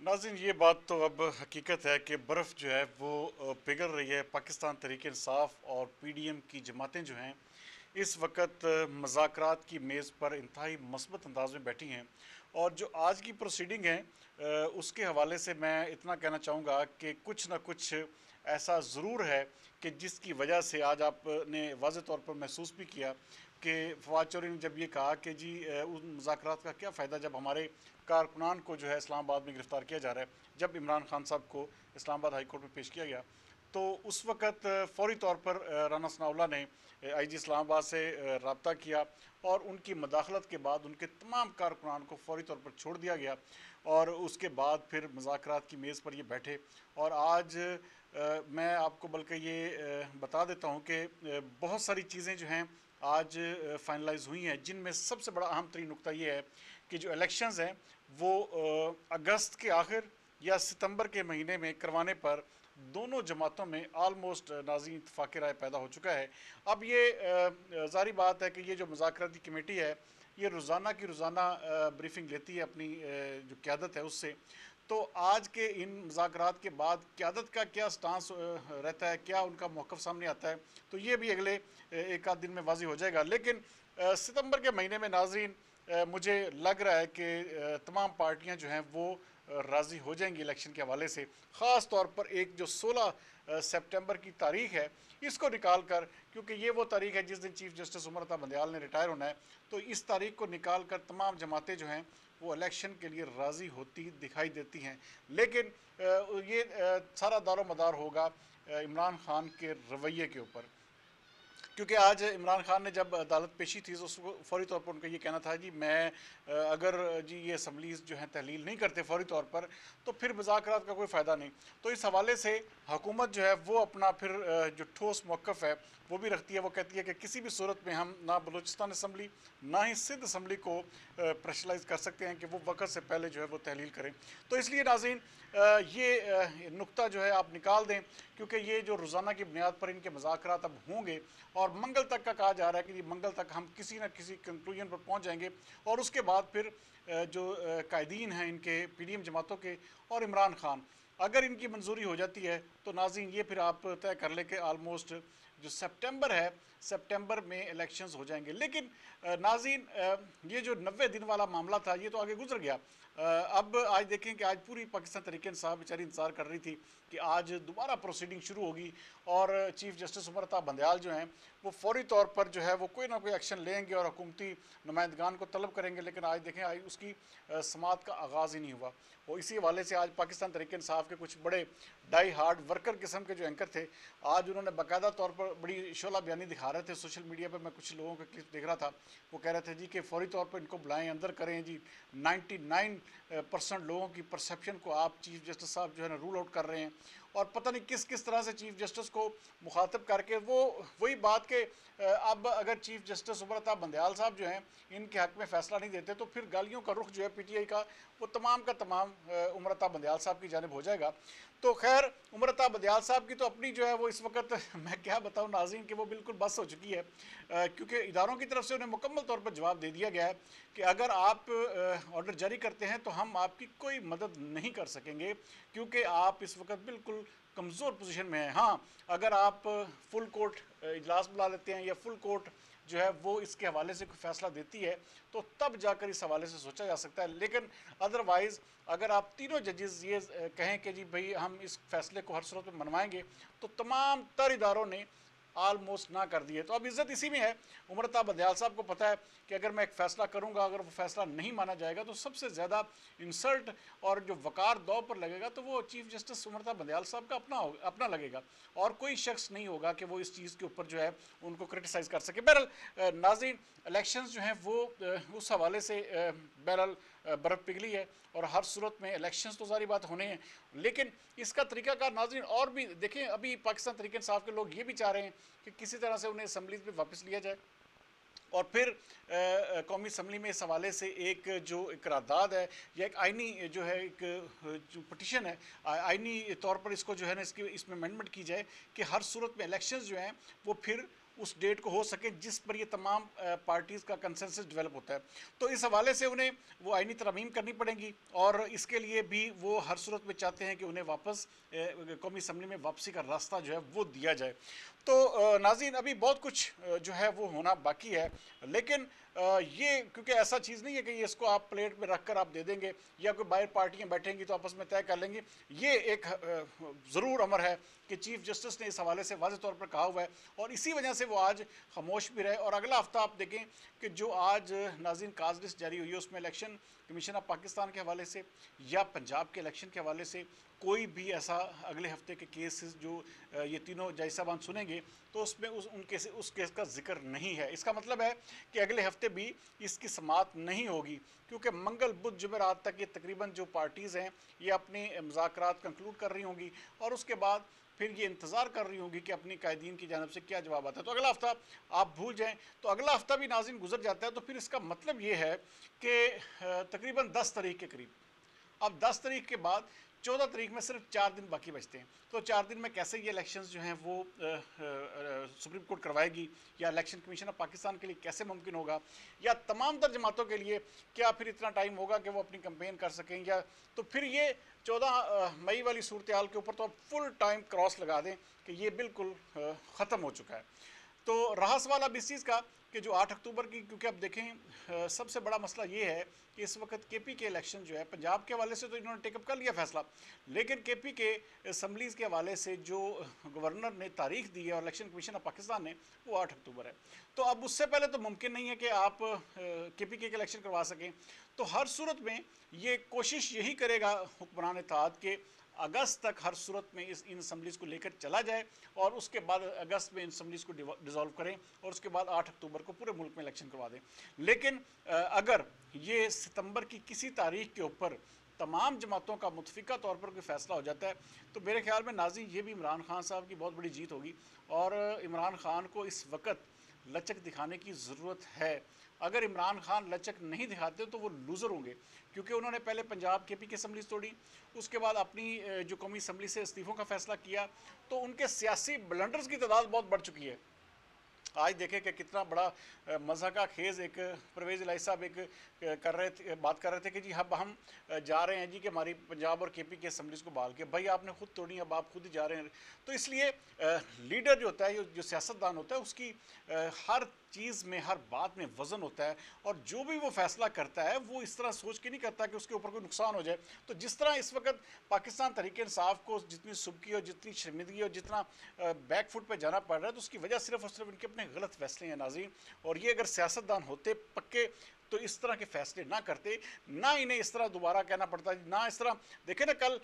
नाज़रीन, ये बात तो अब हकीकत है कि बर्फ़ जो है वो पिघल रही है। पाकिस्तान तहरीक इंसाफ और पीडीएम की जमातें जो हैं इस वक्त मुज़ाकरात की मेज़ पर इंतहाई मस्बत अंदाज में बैठी हैं। और जो आज की प्रोसीडिंग है उसके हवाले से मैं इतना कहना चाहूँगा कि कुछ ना कुछ ऐसा ज़रूर है कि जिसकी वजह से आज आपने वाज़े तौर पर महसूस भी किया कि फवाद चौधरी ने जब ये कहा कि जी उन मुज़ाकरात का क्या फ़ायदा जब हमारे कारकुनान को जो है इस्लामाबाद में गिरफ़्तार किया जा रहा है। जब इमरान खान साहब को इस्लामाबाद हाई कोर्ट में पेश किया गया तो उस वक़्त फ़ौरी तौर पर राना सनाउल्लाह ने आईजी इस्लामाबाद से रब्ता किया और उनकी मदाखलत के बाद उनके तमाम कारकुनान को फ़ौरी तौर पर छोड़ दिया गया। और उसके बाद फिर मुज़ाकरात की मेज़ पर ये बैठे। और आज मैं आपको बल्कि ये बता देता हूँ कि बहुत सारी चीज़ें जो हैं आज फाइनलाइज हुई हैं, जिनमें सबसे बड़ा अहम तरीन नुकता ये है कि जो इलेक्शंस हैं वो अगस्त के आखिर या सितंबर के महीने में करवाने पर दोनों जमातों में आलमोस्ट नाज़रीन इत्तफाक़ राय पैदा हो चुका है। अब ये ज़ाहिर बात है कि ये जो मुज़ाकराती कमेटी है ये रोज़ाना की रोज़ाना ब्रीफिंग लेती है अपनी जो क़यादत है उससे। तो आज के इन मुज़ाकरात के बाद क़यादत का क्या स्टांस रहता है, क्या उनका मौक़िफ़ सामने आता है, तो ये भी अगले एक आध दिन में वाज़ेह हो जाएगा। लेकिन सितंबर के महीने में नाज़रीन मुझे लग रहा है कि तमाम पार्टियां जो हैं वो राज़ी हो जाएंगी इलेक्शन के हवाले से। ख़ास तौर पर एक जो 16 सितंबर की तारीख है इसको निकाल कर, क्योंकि ये वो तारीख है जिस दिन चीफ जस्टिस उमर अता बंदयाल ने रिटायर होना है, तो इस तारीख को निकाल कर तमाम जमातें जो हैं वो इलेक्शन के लिए राज़ी होती दिखाई देती हैं। लेकिन ये सारा दारो मदार होगा इमरान खान के रवैये के ऊपर। क्योंकि आज इमरान खान ने जब अदालत पेशी थी तो उसको फ़ौरी तौर पर उनका ये कहना था जी मैं अगर जी ये असम्बलीज़ जो हैं तहलील नहीं करते फ़ौरी तौर पर तो फिर मुज़ाकरात का कोई फ़ायदा नहीं। तो इस हवाले से हुकूमत जो है वो अपना फिर जो ठोस मौक़िफ़ है वो भी रखती है। वो कहती है कि किसी भी सूरत में हम ना बलूचिस्तान असम्बली ना ही सिंध असम्बली को प्रेशराइज़ कर सकते हैं कि वो वक़्त से पहले जो है वो तहलील करें। तो इसलिए नाज़रीन ये नुक्ता जो है आप निकाल दें, क्योंकि ये जो रोज़ाना की बुनियाद पर इनके मुज़ाकरात अब होंगे और मंगल तक का कहा जा रहा है कि मंगल तक हम किसी न किसी कंक्लूजन पर पहुंच जाएंगे। और उसके बाद फिर जो कायदीन हैं इनके पीडीएम जमातों के और इमरान खान, अगर इनकी मंजूरी हो जाती है तो नाज़रीन ये फिर आप तय कर लें कि आलमोस्ट जो सितंबर है सितंबर में इलेक्शंस हो जाएंगे। लेकिन नाज़रीन ये जो 90 दिन वाला मामला था ये तो आगे गुजर गया। अब आज देखें कि आज पूरी पाकिस्तान तहरीक इंसाफ बेचारी इंतज़ार कर रही थी कि आज दोबारा प्रोसीडिंग शुरू होगी और चीफ जस्टिस उमर अता बंदयाल जो हैं वो फ़ौरी तौर पर जो है वो कोई ना कोई एक्शन लेंगे और हुकूमती नुमाइंदगान को तलब करेंगे। लेकिन आज देखें आज उसकी समात का आगाज़ ही नहीं हुआ। और इसी हवाले से आज पाकिस्तान तहरीक इंसाफ के कुछ बड़े डाई हार्ड वर्कर किस्म के जो एंकर थे, आज उन्होंने बाकायदा तौर पर बड़ी शोला बयानी दिखा रहे थे सोशल मीडिया पर। मैं कुछ लोगों का क्लिप देख रहा था, वो कह रहे थे जी कि फ़ौरी तौर पर इनको बुलाएं, अंदर करें जी। 99% लोगों की परसेप्शन को आप चीफ जस्टिस साहब जो है ना रूल आउट कर रहे हैं। और पता नहीं किस किस तरह से चीफ जस्टिस को मुखातब करके वो वही बात के अब अगर चीफ जस्टिस उमर अता बंदयाल साहब जो हैं इनके हक़ में फ़ैसला नहीं देते तो फिर गालियों का रुख जो है पीटीआई का वो तमाम का तमाम उमर अता बंदयाल साहब की जानिब हो जाएगा। तो खैर उमर अता बंदयाल साहब की तो अपनी जो है वो इस वक्त मैं क्या बताऊँ नाज़रीन कि वो बिल्कुल बस हो चुकी है, क्योंकि इदारों की तरफ से उन्हें मुकम्मल तौर पर जवाब दे दिया गया है कि अगर आप ऑर्डर जारी करते हैं तो हम आपकी कोई मदद नहीं कर सकेंगे, क्योंकि आप इस वक्त बिल्कुल कमज़ोर पोजीशन में हैं। हाँ, अगर आप फुल कोर्ट इजलास बुला लेते हैं या फुल कोर्ट जो है वो इसके हवाले से कोई फ़ैसला देती है तो तब जाकर इस हवाले से सोचा जा सकता है। लेकिन अदरवाइज़ अगर आप तीनों जजेस ये कहें कि जी भाई हम इस फैसले को हर सूरत में मनवाएंगे, तो तमाम तर इदारों ने आलमोस्ट ना कर दिए। तो अब इज्जत इसी में है। उमर अता बंदयाल साहब को पता है कि अगर मैं एक फ़ैसला करूंगा, अगर वो फ़ैसला नहीं माना जाएगा तो सबसे ज़्यादा इंसल्ट और जो वकार दौ पर लगेगा तो वो चीफ जस्टिस उमर अता बंदयाल साहब का अपना लगेगा। और कोई शख्स नहीं होगा कि वो इस चीज़ के ऊपर जो है उनको क्रिटिसाइज़ कर सके। बहरहाल नाज़रीन इलेक्शंस जो हैं वो उस हवाले से बहरहाल बर्फ़ पिघली है और हर सूरत में इलेक्शंस तो सारी बात होने हैं। लेकिन इसका तरीक़ाकार नाज़रीन और भी देखें, अभी पाकिस्तान तहरीक इंसाफ के लोग ये भी चाह रहे हैं कि किसी तरह से उन्हें असम्बलीज़ में वापस लिया जाए और फिर कौमी असम्बली में इस हवाले से एक जो करारदाद है या एक आइनी जो है एक जो पटिशन है आइनी तौर पर इसको जो है ना इसमें अमेंडमेंट की जाए कि हर सूरत में इलेक्शंस जो हैं वो फिर उस डेट को हो सके जिस पर ये तमाम पार्टीज़ का कंसेंसस डेवलप होता है। तो इस हवाले से उन्हें वो आइनी तरमीम करनी पड़ेंगी और इसके लिए भी वो हर सूरत में चाहते हैं कि उन्हें वापस कौमी असम्बली में वापसी का रास्ता जो है वो दिया जाए। तो नाज़रीन, अभी बहुत कुछ जो है वो होना बाकी है, लेकिन ये क्योंकि ऐसा चीज़ नहीं है कि ये इसको आप प्लेट में रख कर आप दे देंगे या कोई बाहर पार्टियां बैठेंगी तो आपस में तय कर लेंगे। ये एक ज़रूर अमर है कि चीफ जस्टिस ने इस हवाले से वाज़ेह तौर पर कहा हुआ है और इसी वजह से वो आज खामोश भी रहे। और अगला हफ्ता आप देखें कि जो आज नाज़रीन काज लिस्ट जारी हुई है उसमें इलेक्शन कमीशन ऑफ पाकिस्तान के हवाले से या पंजाब के इलेक्शन के हवाले से कोई भी ऐसा अगले हफ्ते के केसेस जो ये तीनों जज साहबान सुनेंगे तो उसमें उस केस का जिक्र नहीं है। इसका मतलब है कि अगले हफ्ते भी इसकी समाअत नहीं होगी, क्योंकि मंगल बुध जुमेरात तक ये तकरीबन जो पार्टीज़ हैं ये अपने मुज़ाकरात कंक्लूड कर रही होंगी और उसके बाद फिर ये इंतज़ार कर रही होंगी कि अपनी कायदीन की जानब से क्या जवाब आता है। तो अगला हफ्ता आप भूल जाएँ, तो अगला हफ्ता भी नाज़रीन गुजर जाता है तो फिर इसका मतलब ये है कि तकरीबन 10 तारीख के करीब, अब 10 तारीख के बाद 14 तारीख में सिर्फ 4 दिन बाकी बचते हैं। तो 4 दिन में कैसे ये इलेक्शंस जो हैं वो सुप्रीम कोर्ट करवाएगी या इलेक्शन कमीशन ऑफ पाकिस्तान के लिए कैसे मुमकिन होगा या तमाम तर जमातों के लिए क्या फिर इतना टाइम होगा कि वो अपनी कैंपेन कर सकें, या तो फिर ये 14 मई वाली सूरत हाल के ऊपर तो आप फुल टाइम क्रॉस लगा दें कि ये बिल्कुल ख़त्म हो चुका है। तो रहा सवाल अब इस चीज़ का कि जो 8 अक्टूबर की, क्योंकि अब देखें सबसे बड़ा मसला ये है कि इस वक्त केपी के इलेक्शन जो है पंजाब के हवाले से तो इन्होंने टेकअप कर लिया फैसला, लेकिन केपी के असम्बलीज़ के हवाले से जो गवर्नर ने तारीख दी है और इलेक्शन कमीशन ऑफ पाकिस्तान ने वो 8 अक्टूबर है। तो अब उससे पहले तो मुमकिन नहीं है कि आप केपी के इलेक्शन करवा सकें। तो हर सूरत में ये कोशिश यही करेगा हुक्मरान इत्तेहाद के अगस्त तक हर सूरत में इन असम्बलीज़ को लेकर चला जाए और उसके बाद अगस्त में इन असम्बलीज़ को डिज़ोल्व करें और उसके बाद 8 अक्टूबर को पूरे मुल्क में इलेक्शन करवा दें। लेकिन अगर ये सितंबर की किसी तारीख के ऊपर तमाम जमातों का मुतफिका तौर पर कोई फ़ैसला हो जाता है तो मेरे ख्याल में नाज़रीन ये भी इमरान खान साहब की बहुत बड़ी जीत होगी और इमरान खान को इस वक्त लचक दिखाने की ज़रूरत है। अगर इमरान खान लचक नहीं दिखाते तो वो लूज़र होंगे, क्योंकि उन्होंने पहले पंजाब केपी की असम्बली तोड़ी, उसके बाद अपनी जो कौमी असम्बली से इस्तीफ़ों का फ़ैसला किया, तो उनके सियासी ब्लंडर्स की तादाद बहुत बढ़ चुकी है। आज देखें कि कितना बड़ा मज़ा का खेज़ एक परवेज़ इलाही साहब बात कर रहे थे कि जी अब हम जा रहे हैं जी कि हमारी पंजाब और केपी की असम्बलीज़ को बहाल के, भाई आपने खुद तोड़ी, अब आप खुद ही जा रहे हैं। तो इसलिए लीडर जो होता है, जो सियासतदान होता है, उसकी हर चीज़ में, हर बात में वज़न होता है और जो भी वो फैसला करता है वो इस तरह सोच के नहीं करता कि उसके ऊपर कोई नुकसान हो जाए। तो जिस तरह इस वक्त पाकिस्तान तहरीक-ए-इंसाफ को जितनी सुबकी और जितनी शर्मिंदगी और जितना बैक फुट पर जाना पड़ रहा है, तो उसकी वजह सिर्फ और सिर्फ इनके अपने गलत फैसले हैं नाज़रीन। और ये अगर सियासतदान होते पक्के तो इस तरह के फैसले ना करते, ना इन्हें इस तरह दोबारा कहना पड़ता, ना इस तरह। देखे ना कल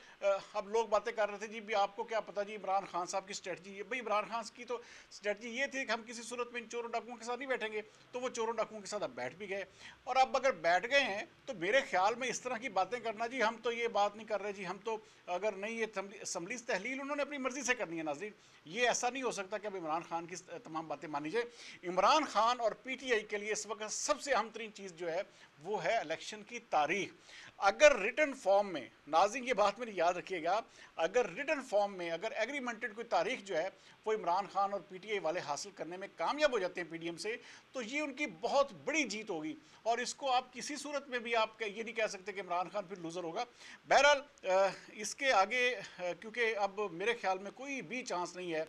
अब लोग बातें कर रहे थे जी भी आपको क्या पता जी इमरान खान साहब की स्ट्रेटजी है। भाई इमरान खान की तो स्ट्रेटजी ये थी कि हम किसी सूरत में इन चोरों डाकुओं के साथ नहीं बैठेंगे, तो वो चोरों डाकुओं के साथ अब बैठ भी गए। और अब अगर बैठ गए हैं तो मेरे ख्याल में इस तरह की बातें करना जी हम तो ये बात नहीं कर रहे जी, हम तो अगर नहीं ये असम्बली तहलील उन्होंने अपनी मर्जी से करनी है नाज़रीन, ये ऐसा नहीं हो सकता कि अब इमरान खान की तमाम बातें मानी जाए। इमरान खान और PTI के लिए इस वक्त सबसे अहम तरीन चीज़ जो है वो है इलेक्शन की तारीख। अगर रिटन फॉर्म में, नाज़रीन ये बात मेरी याद रखिएगा, अगर रिटन फॉर्म में अगर एग्रीमेंटेड कोई तारीख जो है वो इमरान खान और PTI वाले हासिल करने में कामयाब हो जाते हैं PDM से, तो ये उनकी बहुत बड़ी जीत होगी और इसको आप किसी सूरत में भी आप ये नहीं कह सकते कि इमरान खान फिर लूज़र होगा। बहरहाल इसके आगे क्योंकि अब मेरे ख्याल में कोई भी चांस नहीं है,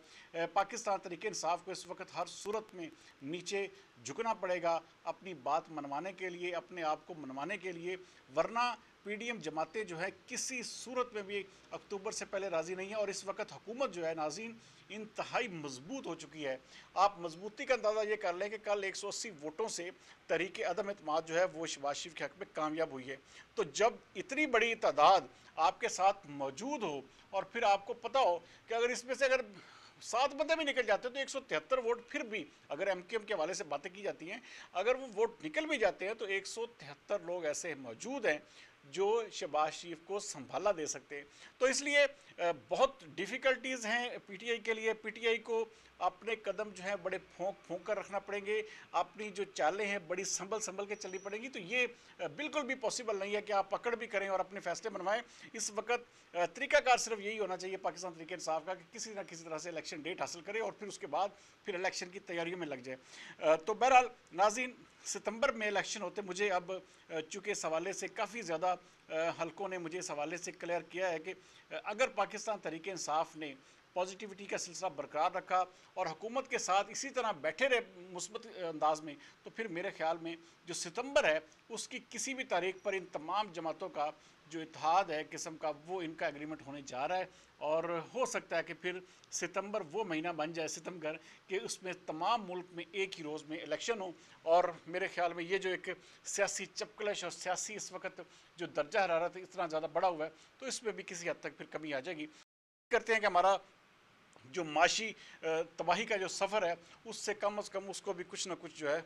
पाकिस्तान तहरीक-ए-इंसाफ को इस वक्त हर सूरत में नीचे झुकना पड़ेगा अपनी बात मनवाने के लिए, अपने आप को मनवाने के लिए, वरना PDM जमातें जो है किसी सूरत में भी अक्टूबर से पहले राज़ी नहीं है। और इस वक्त हुकूमत जो है नाज़रीन इंतहाई मजबूत हो चुकी है। आप मजबूती का अंदाज़ा ये कर लें कि कल 180 वोटों से तहरीक अदम एतमाद जो है वो शहबाज शरीफ के हक़ में कामयाब हुई है। तो जब इतनी बड़ी तादाद आपके साथ मौजूद हो और फिर आपको पता हो कि अगर इसमें से अगर 7 बंदे भी निकल जाते हैं तो 173 वोट, फिर भी अगर MKM के हवाले से बातें की जाती हैं, अगर वो वोट निकल भी जाते हैं तो 173 लोग ऐसे मौजूद हैं जो शहबाज शरीफ को संभाला दे सकते हैं। तो इसलिए बहुत डिफ़िकल्टीज़ हैं पीटीआई के लिए। पीटीआई को अपने कदम जो हैं बड़े फूंक कर रखना पड़ेंगे, अपनी जो चालें हैं बड़ी संभल के चलनी पड़ेंगी। तो ये बिल्कुल भी पॉसिबल नहीं है कि आप पकड़ भी करें और अपने फैसले बनवाएं। इस वक्त तरीकाकार सिर्फ यही होना चाहिए पाकिस्तान तरीके इंसाफ का कि किसी ना किसी तरह से इलेक्शन डेट हासिल करे और फिर उसके बाद फिर इलेक्शन की तैयारियों में लग जाए। तो बहरहाल नाज़रीन, सितंबर में इलेक्शन होते मुझे अब चूँकि इस हवाले से काफ़ी ज़्यादा हलकों ने मुझे इस हवाले से क्लियर किया है कि अगर पाकिस्तान तरीके इंसाफ ने पॉजिटिविटी का सिलसिला बरकरार रखा और हुकूमत के साथ इसी तरह बैठे रहे मुस्बत अंदाज में, तो फिर मेरे ख्याल में जो सितंबर है उसकी किसी भी तारीख पर इन तमाम जमातों का जो इत्तेहाद है किस्म का, वो इनका एग्रीमेंट होने जा रहा है। और हो सकता है कि फिर सितंबर वो महीना बन जाए सितंबर कि उसमें तमाम मुल्क में एक ही रोज़ में इलेक्शन हो। और मेरे ख्याल में ये जो एक सियासी चपकलश और सियासी इस वक्त जो दर्जा हरारत इतना ज़्यादा बढ़ा हुआ है, तो इसमें भी किसी हद तक फिर कमी आ जाएगी। करते हैं कि हमारा जो माशी तबाही का जो सफ़र है उससे कम से कम उसको भी कुछ ना कुछ जो है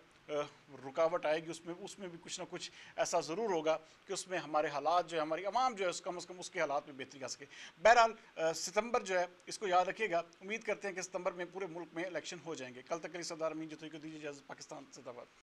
रुकावट आएगी, उसमें भी कुछ ना कुछ ऐसा ज़रूर होगा कि उसमें हमारे हालात जो है, हमारी आवाम जो है कम से कम उसके हालात में बेहतरी आ सके। बहरहाल सितंबर जो है इसको याद रखिएगा। उम्मीद करते हैं कि सितंबर में पूरे मुल्क में इलेक्शन हो जाएंगे। कल तक के लिए सरदार अमीन जो दीजिए इजाज़त। पाकिस्तान जिंदाबाद।